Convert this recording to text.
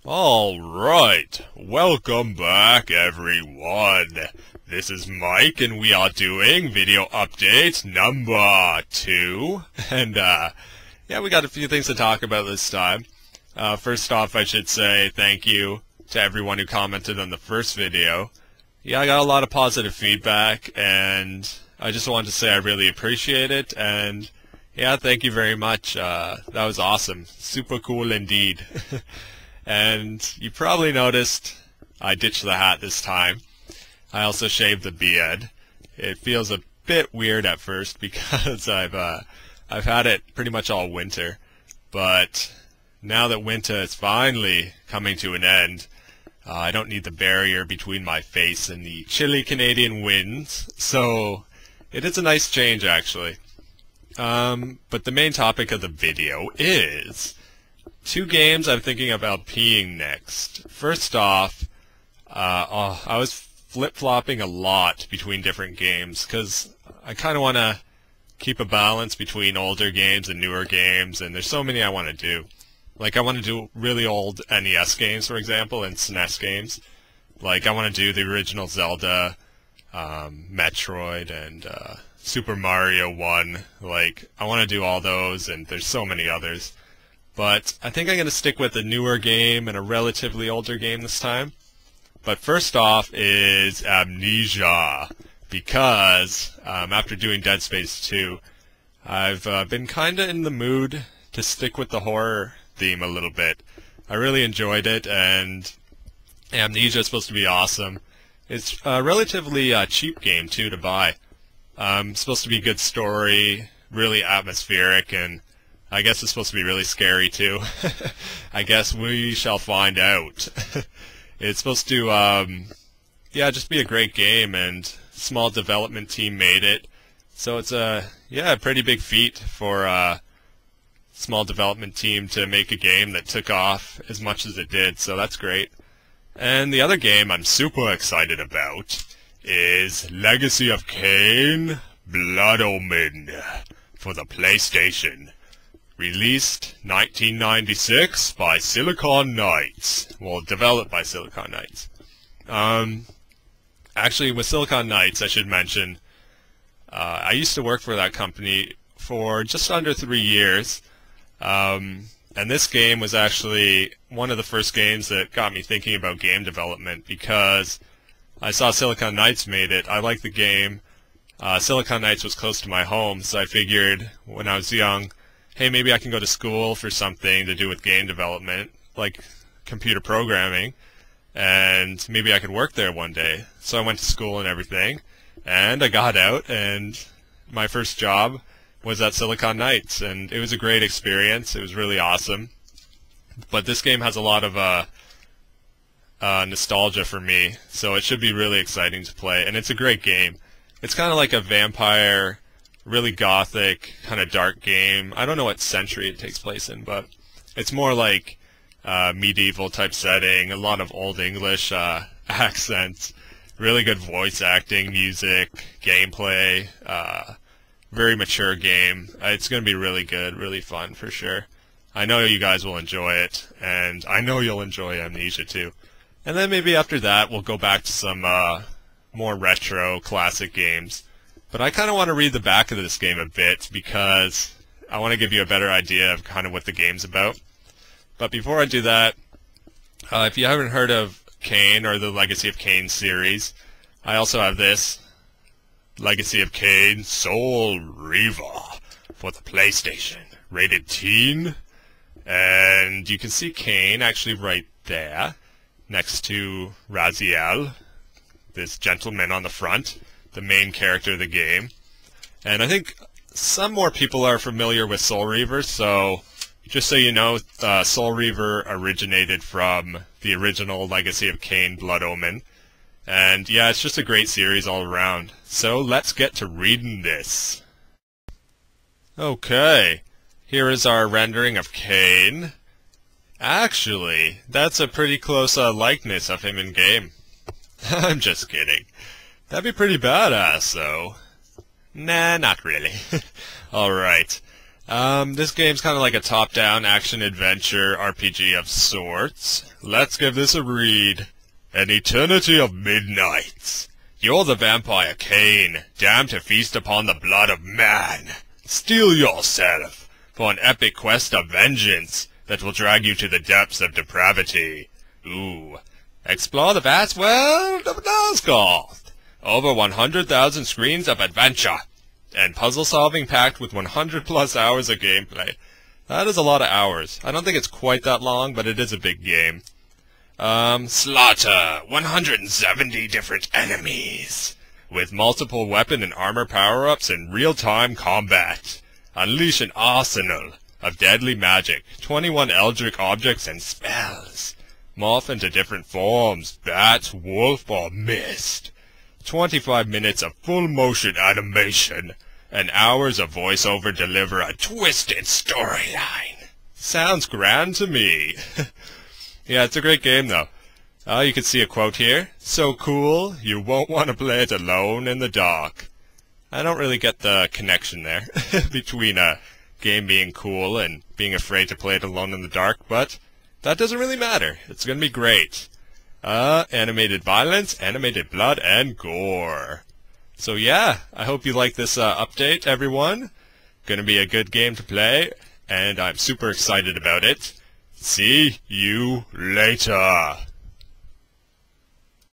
Alright, welcome back everyone. This is Mike and we are doing video update number 2. And yeah, we got a few things to talk about this time. First off, I should say thank you to everyone who commented on the first video. Yeah, I got a lot of positive feedback and I just wanted to say I really appreciate it, and yeah, thank you very much. That was awesome. Super cool indeed. And you probably noticed I ditched the hat this time. I also shaved the beard. It feels a bit weird at first because I've had it pretty much all winter. But now that winter is finally coming to an end, I don't need the barrier between my face and the chilly Canadian winds. So it is a nice change actually. But the main topic of the video is 2 games I'm thinking about LPing next. First off, I was flip-flopping a lot between different games because I kind of want to keep a balance between older games and newer games, and there's so many I want to do. Like, I want to do really old NES games, for example, and SNES games. Like, I want to do the original Zelda, Metroid, and Super Mario 1. Like, I want to do all those, and there's so many others. But I think I'm going to stick with a newer game and a relatively older game this time. But first off is Amnesia, because after doing Dead Space 2, I've been kind of in the mood to stick with the horror theme a little bit. I really enjoyed it, and Amnesia is supposed to be awesome. It's a relatively cheap game, too, to buy. It's supposed to be a good story, really atmospheric, and I guess it's supposed to be really scary too. I guess we shall find out. It's supposed to, yeah, just be a great game, and small development team made it. So it's a pretty big feat for a small development team to make a game that took off as much as it did, so that's great. And the other game I'm super excited about is Legacy of Kain: Blood Omen for the PlayStation. Released 1996 by Silicon Knights. Well, developed by Silicon Knights. Actually, with Silicon Knights, I should mention, I used to work for that company for just under 3 years. And this game was actually one of the first games that got me thinking about game development, because I saw Silicon Knights made it. I liked the game. Silicon Knights was close to my home, so I figured when I was young, hey, maybe I can go to school for something to do with game development, like computer programming, and maybe I could work there one day. So I went to school and everything, and I got out, and my first job was at Silicon Knights, and it was a great experience. It was really awesome. But this game has a lot of nostalgia for me, so it should be really exciting to play, and it's a great game. It's kind of like a vampire, really gothic, kind of dark game. I don't know what century it takes place in, but it's more like medieval type setting, a lot of Old English accents, really good voice acting, music, gameplay, very mature game. It's going to be really good, really fun for sure. I know you guys will enjoy it, and I know you'll enjoy Amnesia too. And then maybe after that we'll go back to some more retro classic games. But I kind of want to read the back of this game a bit because I want to give you a better idea of kind of what the game's about. But before I do that, if you haven't heard of Kain or the Legacy of Kain series, I also have this, Legacy of Kain Soul Reaver for the PlayStation, rated teen. And you can see Kain actually right there, next to Raziel, this gentleman on the front, the main character of the game. And I think some more people are familiar with Soul Reaver, so just so you know, Soul Reaver originated from the original Legacy of Kain: Blood Omen. And yeah, it's just a great series all around. So let's get to reading this. Okay, here is our rendering of Kain. Actually, that's a pretty close likeness of him in game. I'm just kidding. That'd be pretty badass, though. Nah, not really. Alright. This game's kind of like a top-down action-adventure RPG of sorts. Let's give this a read. An eternity of midnights. You're the vampire Cain, damned to feast upon the blood of man. Steel yourself for an epic quest of vengeance that will drag you to the depths of depravity. Ooh. Explore the vast world of Nosgoth. Over 100,000 screens of adventure. And puzzle solving packed with 100+ hours of gameplay. That is a lot of hours. I don't think it's quite that long, but it is a big game. Slaughter 170 different enemies. With multiple weapon and armor power-ups in real-time combat. Unleash an arsenal of deadly magic, 21 eldritch objects and spells. Morph into different forms, bat, wolf, or mist. 25 minutes of full-motion animation, and hours of voiceover deliver a twisted storyline. Sounds grand to me. Yeah, it's a great game, though. You can see a quote here. So cool, you won't want to play it alone in the dark. I don't really get the connection there between a game being cool and being afraid to play it alone in the dark, but that doesn't really matter. It's gonna be great. Animated violence, animated blood, and gore. So yeah, I hope you like this update, everyone. Gonna be a good game to play, and I'm super excited about it. See you later.